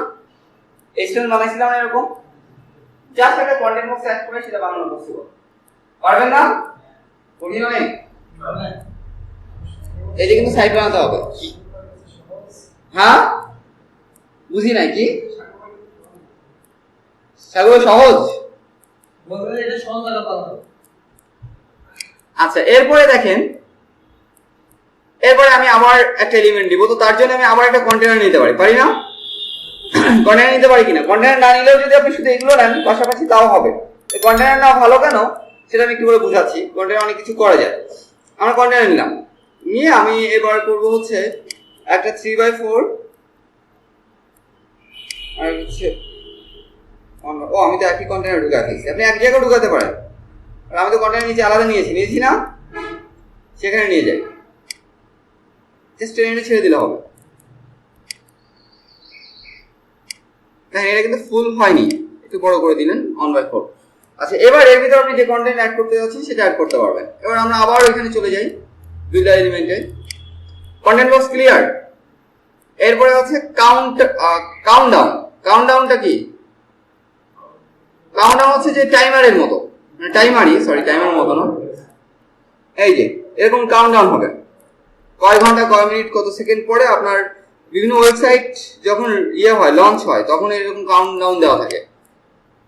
এইচটিএমএল বানাইছিলাম না এরকম, জাস্ট একটা কন্টেন্ট বক্স অ্যাড করে সেটা বানানো পসিবল, পারবেন না? কঠিন অনেক, এই যে কিন্তু সাইট বানাতে হবে। হ্যাঁ, বুঝি নাই কি সেগুলো সহজ। এটা সহজ লাগা পাওয়া। আচ্ছা, এরপরে দেখেন, এরপরে আমি আবার একটা এলিমেন্ট দিব, তো তার জন্য আমি আবার একটা কন্টেনার নিতে পারি না? কন্টেনার নিতে পারি কিনা? কন্টেনার না নিলেও যদি আপনি শুধু এগুলো নেন পাশাপাশি তাও হবে। কন্টেনার না ভালো কেন সেটা আমি কি করে বুঝাচ্ছি। কন্টেনার অনেক কিছু করা যায়। আমরা কন্টেনার নিলাম, নিয়ে আমি এবার করব হচ্ছে একটা 3x4 আর হচ্ছে আমি তো একই কন্টেনার ঢুকাতে দিয়েছি, আপনি এক জায়গায় ঢুকাতে পারেন। আর আমি তো কন্টেনার নিচে আলাদা নিয়েছি না, সেখানে নিয়ে যাই, জাস্ট ট্রেনটা ছেড়ে দিলে হবে। দেখেন এটা কিন্তু ফুল হয়নি, একটু বড় করে দিলেন 1/4। আচ্ছা, এবার এর ভিতরে আপনি যে কন্টেন্ট অ্যাড করতে যাচ্ছেন সেটা অ্যাড করতে পারবেন। এবার আমরা আবার এখানে চলে যাই, দুইটা এলিমেন্টে কন্টেন্ট বক্স ক্লিয়ার। এরপরে হচ্ছে কাউন্টডাউন। কাউন্টডাউনটা কি? কাউন্টডাউন হচ্ছে যে টাইমারের মতো, টাইমারের মতো না, এই যে এরকম কাউন্টডাউন হবে, কয় ঘন্টা কয় মিনিট কত সেকেন্ড পরে আপনার বিভিন্ন ওয়েবসাইট যখন হয় লঞ্চ হয় তখন এরকম কাউন্টডাউন দেওয়া থাকে,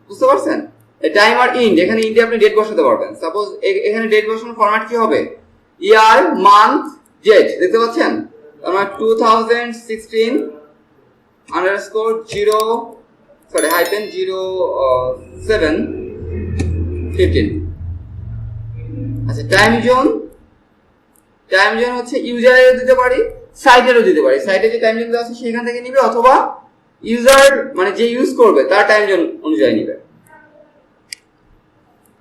বুঝতে পারছেন? টাইমার ইন্ড, এখানে ইন্ডে আপনি ডেট বসাতে পারবেন। সাপোজ এখানে ডেট বসানোর ফরম্যাট কি হবে, ইয়ার, মান্থ, ডেট, দেখতে পাচ্ছেন? আমার 2016 -07/15। আচ্ছা, টাইম জোন হচ্ছে ইউজারেরও দিতে পারি, সাইটেরও দিতে পারি। সাইটে যে টাইম জোন দেওয়া আছে সেখান থেকে নিবে, অথবা ইউজার মানে যে ইউজ করবে তার টাইম জোন অনুযায়ী নিবে।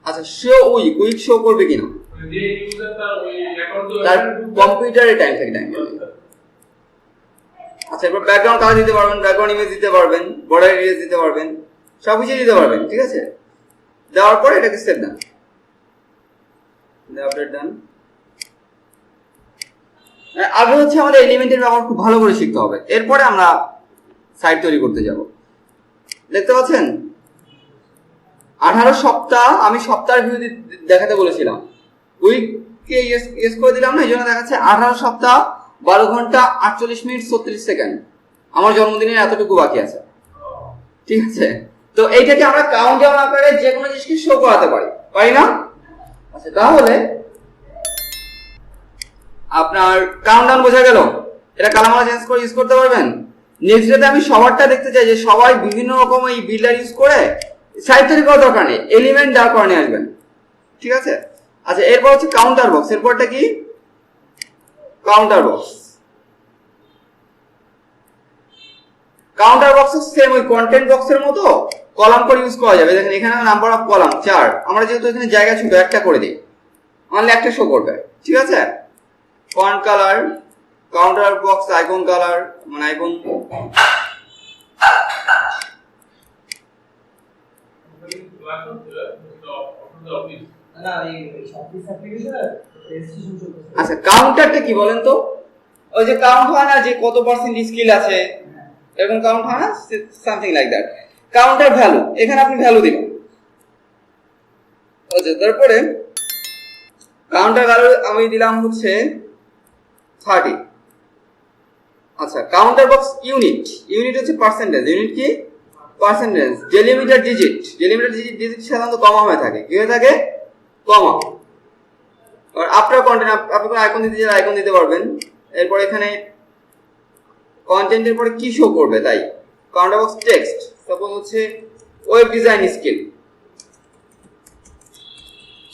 আচ্ছা, শো কুইক শো করবে কিনা, যে ইউজারটা ওই অ্যাকাউন্ট তার কম্পিউটারে টাইম থাকে টাইম জোন। আচ্ছা, এবার ব্যাকগ্রাউন্ড কালার দিতে পারবেন, ব্যাকগ্রাউন্ড ইমেজ দিতে পারবেন, বর্ডার এরিয়া দিতে পারবেন, সবকিছু দিতে পারবেন, ঠিক আছে? দেওয়ার পরে এটাকে সেভ দেন, আপডেট দেন। আগে হচ্ছে আমাদের এলিমেন্টের ব্যবহার খুব ভালো করে শিখতে হবে, এরপরে আমরা সাইট তৈরি করতে যাব। দেখতে পাচ্ছেন 18 সপ্তাহ, আমি সপ্তাহের ভিউ দেখাতে বলেছিলাম, উইককে ইয়েস করে দিলাম না, এই জন্য দেখাচ্ছে 18 সপ্তাহ 12 ঘন্টা 48 মিনিট 36 সেকেন্ড। আমার জন্মদিনের এতটুকু বাকি আছে, ঠিক আছে? তো এইটাকে আমরা কাউন্টডাউন আকারে যে কোনো জিনিসকে শো করাতে পারি না? আচ্ছা তাহলে আপনার কাউন্টডাউন বোঝা গেল, এটা কালামালা চেঞ্জ করে ইউজ করতে পারবেন। নেক্সট ডেতে আমি সবারটা দেখতে চাই যে সবাই বিভিন্ন রকম এই বিল্ডার ইউজ করে সাইড তৈরি করার দরকার নেই, এলিমেন্ট দাঁড় করে নিয়ে আসবেন, ঠিক আছে। আচ্ছা এরপর হচ্ছে কাউন্টার বক্স। এরপরটা কি? Counter box. Counter box same ওই কন্টেন্ট বক্সের মতো কলাম করে ইউজ করা যাবে। দেখেন এখানে নাম্বার অফ কলাম 4, আমরা যেহেতু এখানে জায়গা ছোট একটা করে দিই, অনলি একটা শো করবে, ঠিক আছে। Font colour, counter box icon colour, মানে আইকন না এই অফিস অ্যাপ্লিকেশন রেজিস্ট্রেশন চলতেছে। আচ্ছা কাউন্টারটা কি বলেন তো? ওই যে কাউন্ট হয় না যে কত পার্সেন্ট স্কিল আছে, এরকম কাউন্ট হয় না, something like that. Counter value, এখানে আপনি ভ্যালু দিবেন। আচ্ছা তারপরে কাউন্টার ভ্যালু আমি দিলাম হচ্ছে 30। আচ্ছা কাউন্টার বক্স ইউনিট, ইউনিট হচ্ছে পার্সেন্টেজ, ইউনিট কি? Percentage. Delimiter digit, delimiter digit সাধারণত কমা হয়ে থাকে, কি হয়ে থাকে? কমা। আর আফটার কন্টেন্ট আপনি কোনো আইকন দিতে চাইলে আইকন দিতে পারবেন। এরপর এখানে কন্টেন্টের পরে কি শো করবে, তাই কাউন্টার বক্স টেক্সট, সাপোজ হচ্ছে ওয়েব ডিজাইন স্কিল,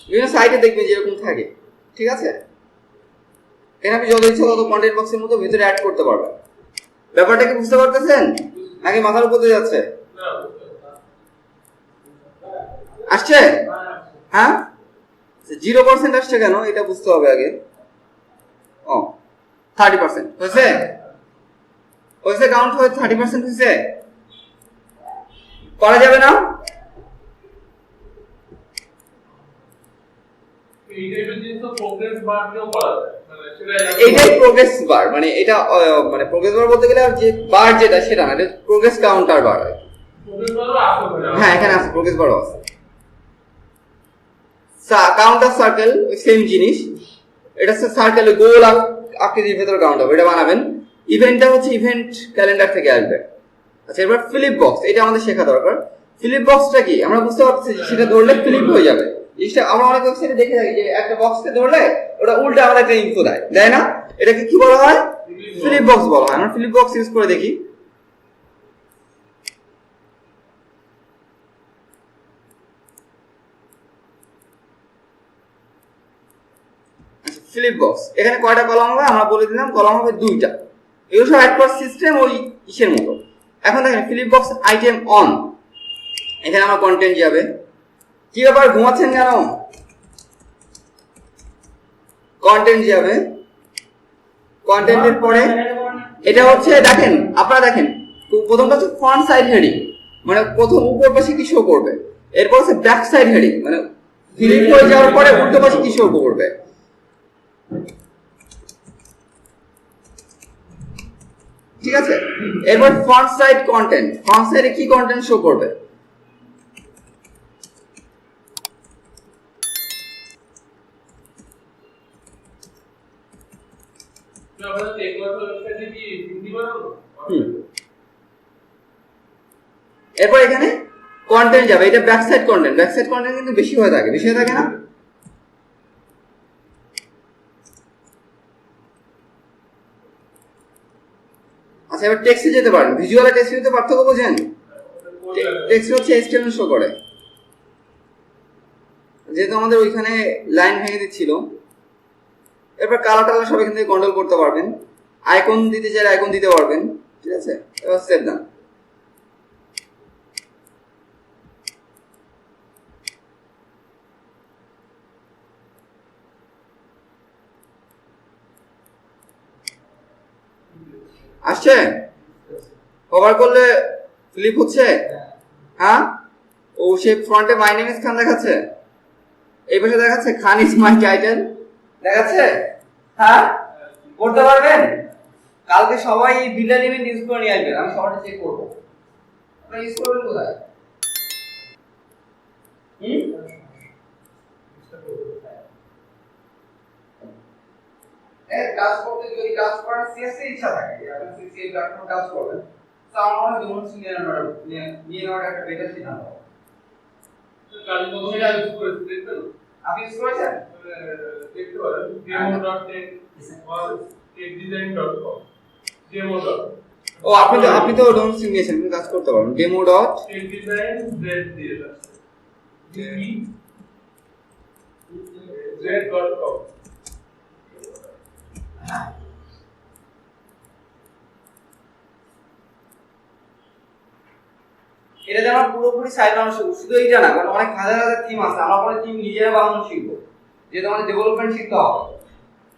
বিভিন্ন সাইটে দেখবেন যেরকম থাকে, ঠিক আছে। এখানে আপনি যত ইচ্ছা তত কন্টেন্ট বক্সের মতো ভিতরে অ্যাড করতে পারবেন। ব্যাপারটা কি বুঝতে পারতেছেন নাকি মাথার উপর দিয়ে যাচ্ছে? আসছে? হ্যাঁ 0% আসছে কেন এটা বুঝতে হবে আগে। ও 30% হয়েছে, হয়েছে, কাউন্ট হয়ে 30% হয়েছে। করা যাবে না? এইটাই প্রোগ্রেস বার, মানে এটা মানে প্রোগ্রেস বার বলতে গেলে যে বার যেটা সেটা না, এটা প্রোগ্রেস কাউন্টার বার। হ্যাঁ এখানে আছে প্রোগ্রেস বারও আছে। কাউন্টার সার্কেল সেম জিনিস, এটা হচ্ছে সার্কেল গোল আকৃতির ভেতরে কাউন্ট হবে, এটা বানাবেন। ইভেন্টটা হচ্ছে ইভেন্ট ক্যালেন্ডার থেকে আসবে। আচ্ছা এবার ফিলিপ বক্স, এটা আমাদের শেখা দরকার। ফিলিপ বক্সটা কি আমরা বুঝতে পারতেছি, সেটা ধরলে ফিলিপ হয়ে যাবে জিনিসটা। আমরা অনেক ওয়েবসাইটে দেখে থাকি যে একটা বক্সকে ধরলে ওটা উল্টা আমাদের একটা ইনফো দেয়, দেয় না? এটাকে কি বলা হয়? ফিলিপ বক্স বলা হয়। আমরা ফিলিপ বক্স ইউজ করে দেখি। ফিলিপ বক্স এখানে কয়টা কলাম হবে আমরা বলে দিলাম, কলাম হবে 2টা। এগুলো সব অ্যাড করার সিস্টেম ওই ইসের মতো। এখন দেখেন ফিলিপ বক্স আইটেম অন, এখানে আমার কন্টেন্ট যাবে। কি ব্যাপার ঘুমাচ্ছেন কেন? কন্টেন্ট যাবে, কন্টেন্টের পরে এটা হচ্ছে দেখেন, আপনারা দেখেন প্রথমটা হচ্ছে ফ্রন্ট সাইড হেডিং, মানে প্রথম উপর পাশে কি শো করবে। এরপর হচ্ছে ব্যাক সাইড হেডিং, মানে ফিলিপ হয়ে যাওয়ার পরে উল্টো পাশে কি শো করবে। ঠিক আছে, এরপর ফ্রন্ট সাইড কন্টেন্ট, ফ্রন্ট সাইডে কি কন্টেন্ট শো করবে। এরপর এখানে কন্টেন্ট যাবে, এটা back side content. Back side content কিন্তু বেশি হয়ে থাকে, বেশি হয়ে থাকে না? আচ্ছা এবার টেক্সটে যেতে পারেন। ভিজুয়াল আর টেক্সটের মধ্যে পার্থক্য বোঝেন? টেক্সট হচ্ছে HTML শো করে, যেহেতু আমাদের ওইখানে লাইন ভেঙে দিচ্ছিল। এরপর কালার টালার সব এখান থেকে কন্ট্রোল করতে পারবেন। আইকন দিতে চাইলে আইকন দিতে পারবেন, ঠিক আছে। এবার সেভ ডান। আসছে? কভার করলে ফ্লিপ হচ্ছে? হ্যাঁ ও সে ফ্রন্টে মাই নেম ইজ খান দেখাচ্ছে, এই পাশে দেখাচ্ছে খান ইজ মাই টাইটেল দেখাচ্ছে। হ্যাঁ করতে পারবেন? কালকে সবাই বিল এলিমেন্ট ইউজ করে নিয়ে আসবেন, আমি সবাইটা চেক করব। আপনারা ইউজ করবেন কোথায়? কাজ করতে যদি কাজ করার সিএসসি ইচ্ছা থাকে, আপনি সিএসসি প্ল্যাটফর্ম কাজ করবেন, তো আমার মনে হয় ডোমেইন নিয়ে নেওয়াটা একটা বেটার সিদ্ধান্ত। কাজ কতটা ইউজ করেছেন দেখবেন? আপনি ইউজ করেছেন? দেখতে পারেন demo.tech or techdesign.com demo. ও আপনি তো ডোমেন নিয়েছেন, আপনি কাজ করতে পারেন। ডেমো ডট techdesign দিয়ে আছে z.com এটা যে আমরা পুরোপুরি সাইড বানানো শিখবো, শুধু এইটা না, কারণ অনেক হাজার হাজার থিম আছে। আমরা পরে থিম নিজেরা বানানো শিখবো, যেহেতু আমাদের ডেভেলপমেন্ট শিখতে হবে।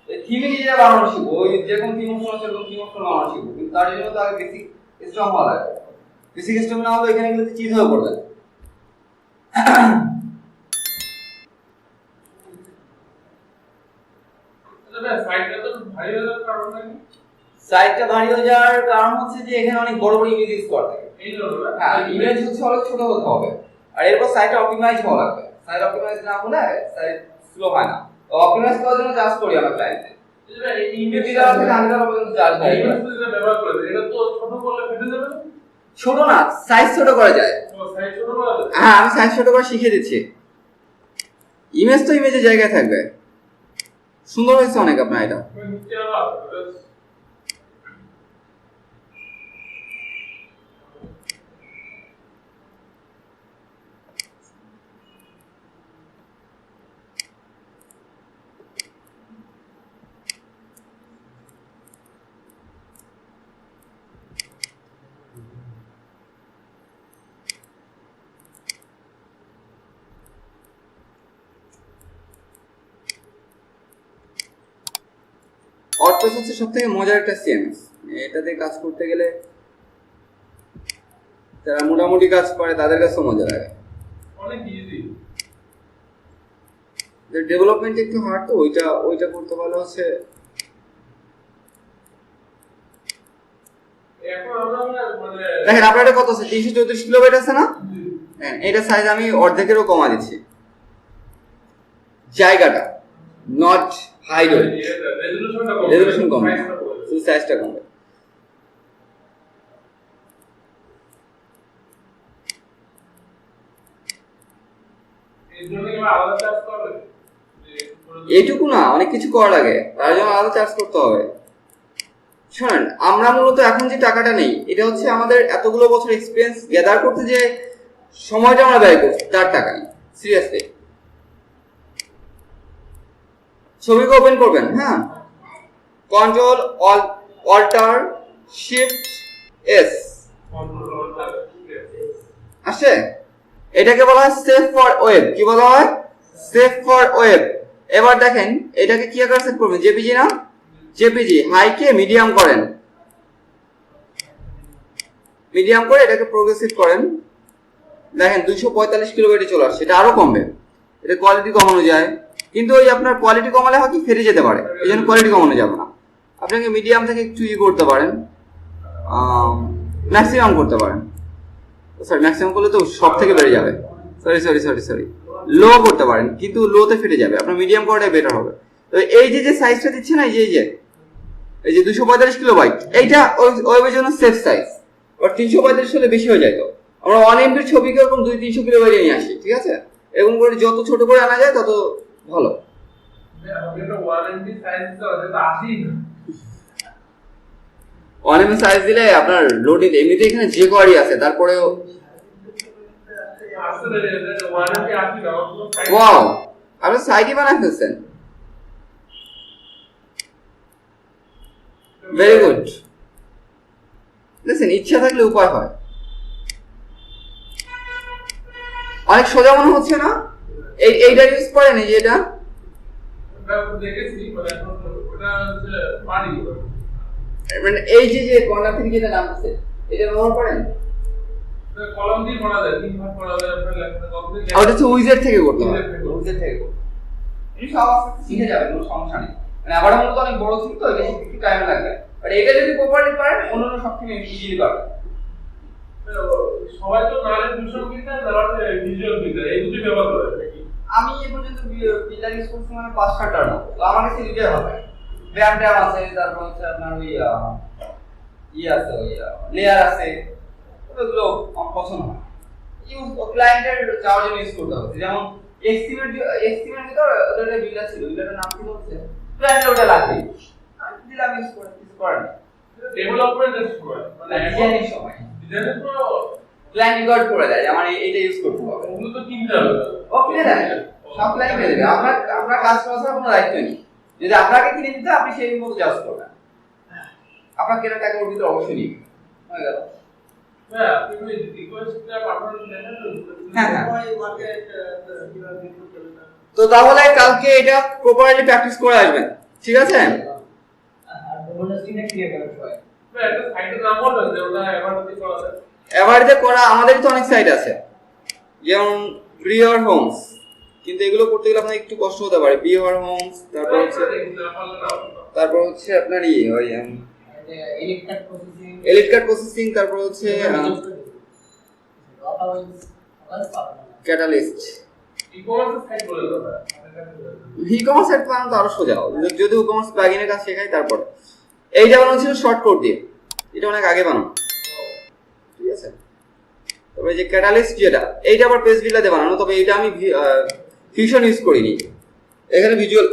এই থিমে নিজেরা বানানো শিখবো, ওই যে কোন থিম অপশন আছে কোন থিম অপশন বানানো শিখবো, কিন্তু তার জন্য তো আগে বেসিক স্ট্রং হওয়া লাগবে। বেসিক স্ট্রং না হলে এখানে কিন্তু চিট হয়ে পড়বে। সাইটটা তো ভারী হয়ে যাওয়ার কারণ নাকি সাইটটা ভারী হয়ে যাওয়ার কারণ হচ্ছে যে এখানে অনেক বড় বড় ইমেজ ইউজ করা থাকে। এই জন্য না হ্যাঁ, ইমেজ হচ্ছে অনেক ছোট হতে হবে, আর এরপর সাইটটা অপটিমাইজ হওয়া লাগবে। সাইট অপটিমাইজ না হলে সাইট স্লো হয় না। অপটিমাইজ করার জন্য চার্জ করি আমরা ক্লায়েন্টকে। এই ইমেজ $50 থেকে $100 পর্যন্ত চার্জ হয়। ব্যবহার করে এটা তো ছোট করলে ফেটে যাবে না? ছোট না, সাইজ ছোট করা যায়। ও সাইজ ছোট করা যাবে? হ্যাঁ, আমি সাইজ ছোট করে শিখিয়ে দিচ্ছি। ইমেজ তো ইমেজের জায়গায় থাকবে। সুন্দর হয়েছে অনেক আপনার এটা। নিচে আবার ওয়ার্ডপ্রেস হচ্ছে সবথেকে মজার একটা সিএমএস। এটাতে কাজ করতে গেলে যারা মোটামুটি কাজ করে তাদের কাছেও মজা লাগে। অনেক ইজি। ডেভেলপমেন্ট একটু হার্ড, তো ওইটা করতে পারলে হচ্ছে। এখন আমরা মানে দেখেন আপনার এটা কত আছে, 334 কিলোবাইট আছে না? হ্যাঁ, এটা সাইজ আমি অর্ধেকেরও কমা দিচ্ছি। জায়গাটা নট হাইড, রেজোলিউশন কম, শুধু সাইজটা কমবে। এই জন্য কি আলাদা চার্জ করবে? এইটুকু না, অনেক কিছু করা লাগে, তার জন্য আলাদা চার্জ করতে হবে। শোনেন, আমরা মূলত এখন যে টাকাটা নেই, এটা হচ্ছে আমাদের এতগুলো বছর এক্সপিরিয়েন্স গ্যাদার করতে যে সময়টা আমরা ব্যয় করছি তার টাকা নেই। সিরিয়াসলি ছবিকে ওপেন করবেন, হ্যাঁ, কন্ট্রোল অল্টার শিফট এস আসে। এটাকে বলা হয় সেভ ফর ওয়েব। কি বলা হয়? Save for web. এবার দেখেন এটাকে কি আকারে সেভ করবেন? জেপিজি না? জেপিজি। হাইকে মিডিয়াম করেন, মিডিয়াম করে এটাকে প্রোগ্রেসিভ করেন। দেখেন 245 কিলোবাইটে চলে আসছে। এটা আরো কমবে, এটা কোয়ালিটি কমানো যায়, কিন্তু ওই আপনার কোয়ালিটি কমালে হয় কি ফেটে যেতে পারে, এই জন্য কোয়ালিটি কমানো যাবে না। আপনাকে মিডিয়াম থেকে একটু করতে পারেন, ম্যাক্সিমাম করতে পারেন। সরি, ম্যাক্সিমাম করলে তো সব থেকে বেড়ে যাবে। সরি, লো করতে পারেন, কিন্তু লোতে ফেটে যাবে। আপনার মিডিয়াম করাটাই বেটার হবে। তো এই যে সাইজটা দিচ্ছে না, এই যে 245 কিলোবাইট, এইটা ওয়েবের জন্য সেফ সাইজ। আর 345 হলে বেশি হয়ে যায়। তো আমরা 1 MB ছবিকে এরকম 200-300 কিলোবাইটে নিয়ে আসি, ঠিক আছে? এরকম করে যত ছোট করে আনা যায় তত ভালো। আমি তো 1 MB সাইজ তো আসেই না। 1 MB সাইজ দিলে আপনার লোডিং এমনিতে এখানে যে কোয়ারি আছে, তারপরেও আসলে 1 MB আসি না। ওয়াও, আপনি সাইডই বানাই ফেলছেন। Very good. দেখেন, ইচ্ছা থাকলে উপায় হয়। অনেক সোজা মনে হচ্ছে না? এইটা ইউজ করেন, এই যে এটা দেখেছি, মানে ওটা হচ্ছে পানি মানে এই যে কর্নার থেকে যেটা নামছে, এটা ব্যবহার করেন। কলম দিয়ে করা যায়, 3 ভাগ করা যায়। আপনার লেখাটা ওটা হচ্ছে উইজেট থেকে করতে হয়। উইজেট থেকে করতে এই সব আস্তে শিখে যাবেন, কোনো সমস্যা নেই। মানে আবার মূলত অনেক বড় ছিল তো, এটা শিখতে একটু টাইম লাগবে, বাট এটা যদি প্রপারলি পারেন অন্যান্য সব থেকে ইজিলি পারবেন। সবাই তো নালের ভিশন বিল্ডার আর ভিজুয়াল বিল্ডার এই দুটো ব্যবহার করে নাকি? আমি এই পর্যন্ত বিল্ডার ইউজ করছি মানে 5-6টার মতো। তো আমার কাছে দুটোই হবে। ব্যান্ড আছে, তারপর হচ্ছে আপনার ওই আছে, ওই লেয়ার আছে, ওগুলো আমার পছন্দ হয়। ইউজ ক্লায়েন্টের চাওয়ার জন্য ইউজ করতে হবে। যেমন এক্সট্রিমের ভিতর ওদের একটা বিল্ডার ছিল, বিল্ডারের নাম কি বলছে, প্ল্যান ওটা লাগবে, আমি দিলাম ইউজ করে কিছু করার নেই। ডেভেলপমেন্টের সময় মানে ডিজাইনের সময় ডিজাইনের পর প্ল্যান রেকর্ড করে দেয় যে আমার এইটা ইউজ করতে হবে, ওগুলো তো কিনতে হবে। ও কিনে দেয়, সব প্ল্যান কিনে দেবে, আপনার কাজ করার কোনো দায়িত্ব নেই। যদি আপনাকে কিনে দিতে আপনি সেই মতো জাজ করবেন, আপনার কেনার টাকা ওর ভিতরে অবশ্যই নিবে, হয়ে গেল। হ্যাঁ আপনি রিকোয়েস্টটা পাঠানোর জন্য হ্যাঁ। তো তাহলে কালকে এটা প্রপারলি প্র্যাকটিস করে আসবেন, ঠিক আছে? আর ডোমেস্টিকটা ক্লিয়ার করা সবাই। একটা সাইটের নাম বলবেন যে ওটা এভারটি করা যায়। এভারেজে করা আমাদেরই তো অনেক সাইট আছে, যেমন ব্রিয়ার হোমস, কিন্তু এগুলো করতে গেলে আপনার একটু কষ্ট হতে পারে। ব্রিয়ার হোমস, তারপর হচ্ছে আপনার ওই এলিট কার্ড প্রসেসিং, তারপর হচ্ছে ক্যাটালিস্ট। ই-কমার্সের সাইট বলে দাও। ই-কমার্স সাইট বানানো তো আরো সোজা, যদি ই-কমার্স প্লাগইনের কাজ শেখাই। তারপরে এইটা বানানো ছিল শর্ট কোড দিয়ে, এটা অনেক আগে বানানো, ঠিক আছে? তবে যে ক্যাটালিস্ট যেটা, এইটা আবার পেজ বিল্ডারে বানানো, তবে এটা আমি ফিউশন ইউজ করিনি, এখানে ভিজুয়াল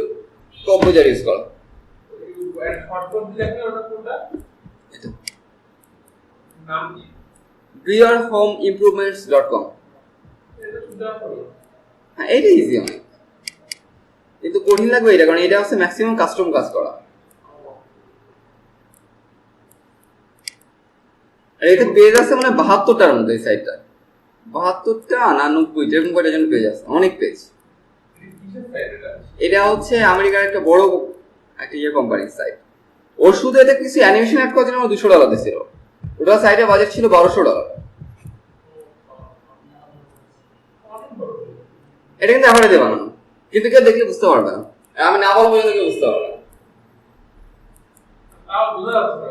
কম্পোজার ইউজ করা। শর্টকাট দিলে ওটা কোনটা? এটা নাম কি? brierhomeimprovements.com। এটা সুবিধা হবে। হ্যাঁ, এইটা ইজি অনেক, কিন্তু কঠিন লাগবে এটা, কারণ এটা হচ্ছে ম্যাক্সিমাম কাস্টম কাজ করা। আর এতে পেজ আছে মানে 72টার মধ্যে, এই সাইটটা 72টা না 90টা এরকম কয়টা যেন পেজ আছে, অনেক পেজ। কিসের সাইট এটা? এটা হচ্ছে আমেরিকার একটা বড় একটা কোম্পানির সাইট। ওর শুধু এতে কিছু অ্যানিমেশন অ্যাড করার জন্য আমার $200 দিছিল, ওটা সাইটে বাজেট ছিল $1200। এটা কিন্তু এভারেজে বানানো, কিন্তু কেউ দেখলে বুঝতে পারবে না, আমি না বলা পর্যন্ত কেউ বুঝতে পারবে না। তাও বোঝা যাচ্ছে না।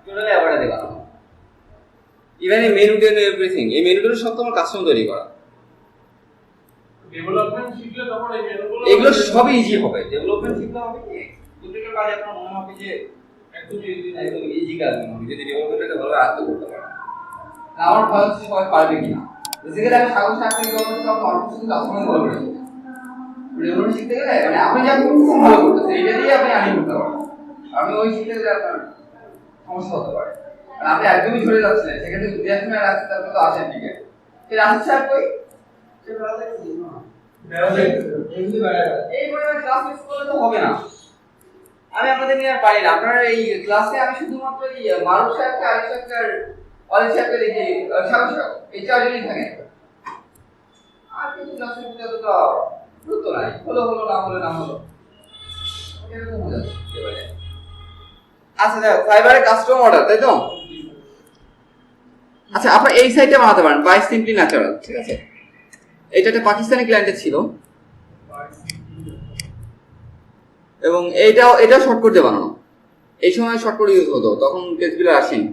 টোটালি এভারেজে বানানো, ইভেন এই মেনু টেন এভরিথিং, এই মেনুগুলো সব তোমার কাস্টম তৈরি করা। ডেভেলপমেন্ট শিখলে তখন এই মেনুগুলো এগুলো সবই ইজি হবে, ডেভেলপমেন্ট শিখলে হবে কি প্রত্যেকটা কাজ আপনার মনে হবে যে একদম একদম ইজি কাজ মনে হবে, যদি ডেভেলপমেন্টটাকে ভালো আয়ত্ত করতে পারে। আমার ভয় হচ্ছে সবাই পারবে কিনা। বেসিক্যালি আমি সাগর সাহেব থেকে বলতে তো অল্প কিছু কাস্টমার ভালো করে ডেভেলপমেন্ট শিখতে গেলে মানে আপনি যা করতেছেন ভালো করতেছেন, এটা দিয়ে আপনি আর্নিং করতে পারেন। আপনি ওই শিখতে গেলে আপনার সমস্যা হতে পারে, কারণ আপনি একদমই ঝরে যাচ্ছিলেন, সেক্ষেত্রে রিয়াকশনের রাখতে তারপর তো আসেন ঠিক আছে। রাজেশ স্যার কই সে ভালো দেখছি না, এই পরিমাণ ক্লাস মিস করলে তো হবে না। আমি আপনাদের নিয়ে আর পারি না, আপনারা এই ক্লাসে আমি শুধুমাত্র এই মারুফ সাহেবকে, আরিফ সাহেবকে আর অলিভ সাহেবকে দেখি, সাগর সাহেব এই চারজনই থাকে, আর কিছু ক্লাসের মধ্যে অতটা গুরুত্ব নাই, হলো হলো না হলো না হলো এরকম হয়ে যাচ্ছে এবারে। আচ্ছা দেখো, ফাইবারের কাস্টম অর্ডার, তাই তো? আচ্ছা, আপনারা এই সাইটে বানাতে পারেন, বাই সিম্পলি ন্যাচারাল, ঠিক আছে? এটা একটা পাকিস্তানি ক্লায়েন্টের ছিল, এবং এটা শর্টকাট দিয়ে বানানো। এই সময় শর্টকাট ইউজ হতো, তখন পেজ বিল্ডার আসেনি।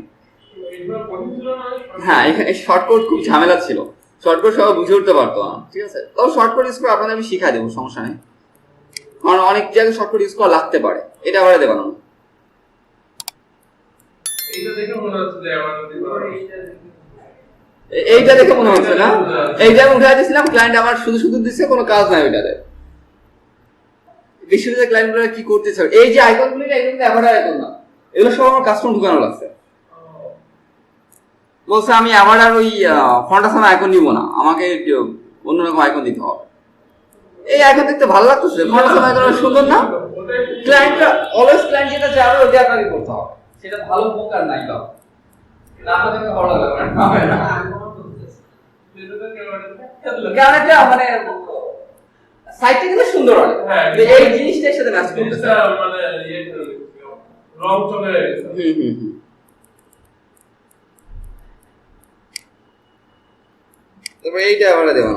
এগুলো কঠিন ছিল না? হ্যাঁ, এখানে শর্টকাট খুব ঝামেলা ছিল, শর্টকাট সবাই বুঝে উঠতে পারতো না, ঠিক আছে? তবে শর্টকাট ইউজ করে আপনাদের আমি শিখাই দেবো, সমস্যা নেই, কারণ অনেক জায়গায় শর্টকাট ইউজ করা লাগতে পারে। এটা আবার দিয়ে বানানো, এইটা দেখে মনে হচ্ছে যে আমার এইটা দেখে মনে হচ্ছে না, এইটা আমি উঠাই দিয়েছিলাম, ক্লায়েন্ট আমার শুধু শুধু দিচ্ছে, কোনো কাজ নাই ওইটাতে। বিশ্ববিদ্যালয়ের ক্লায়েন্টরা কি করতে চায়, এই যে আইকনগুলো, এগুলো কিন্তু অ্যাভারেজ আইকন না, এগুলো সব আমার কাস্টম ঢুকানো লাগছে। বলছে আমি আবার আর ওই ফন্টাসাম আইকন নিব না, আমাকে অন্যরকম আইকন দিতে হবে। এই আইকন দেখতে ভালো লাগতেছে, ফন্টাসাম আইকন সুন্দর না? ক্লায়েন্টরা অলওয়েজ ক্লায়েন্ট যেটা চাবে ওইটা আপনাকে করতে হবে, সেটা ভালো হোক আর নাই হোক, না আপনাকে ভালো লাগবে না, কারণ এটা মানে সাইটটা কিন্তু সুন্দর হয়, এই জিনিসটার সাথে ম্যাচ করতেছে, মানে রং চলে গেছে। তারপর এইটা আবার দেওয়া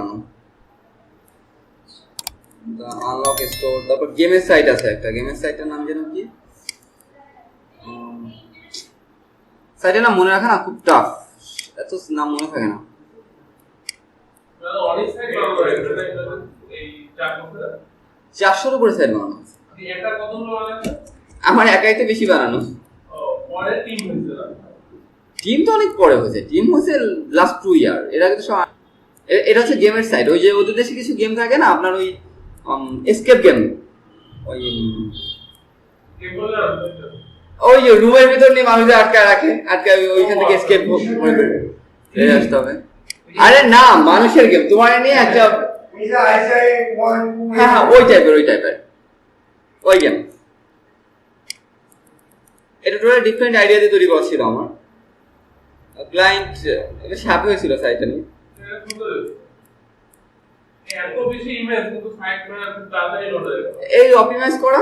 আনলক স্টোর। তারপর গেমের সাইট আছে একটা, গেমের সাইটের নাম যেন কি, সাইটের নাম মনে রাখা না খুব টাফ, এত নাম মনে থাকে না। অনেক সাইট বানানো হয়েছে এই 400-এর উপরে সাইট বানানো আছে। এটা কতগুলো বানাচ্ছে? আমার একাই তো বেশি বানানো। পরে টিম হয়েছে না? টিম তো অনেক পরে হয়েছে, টিম হয়েছে লাস্ট 2 ইয়ার, এর আগে তো সব এটা হচ্ছে গেমের সাইট। ওই যে ওদের দেশে কিছু গেম থাকে না আপনার, ওই এসকেপ গেম, ওই গেম বলে আর ওই যে রুমের ভিতর নিয়ে মানুষদের আটকায় রাখে, আটকায় ওইখান থেকে এসকেপ মনে করে বেরিয়ে আসতে হবে। আরে না, মানুষের গেম, তোমার নিয়ে একটা, হ্যাঁ হ্যাঁ ওই টাইপের ওই গেম। এটা টোটাল ডিফারেন্ট আইডিয়া দিয়ে তৈরি করা ছিল আমার। ক্লায়েন্ট বেশ হ্যাপি হয়েছিল সাইটটা নিয়ে। এত বেশি ইমেজ কিন্তু সাইট খুব তাড়াতাড়ি লোড হয়ে যায়। এই অপটিমাইজ করা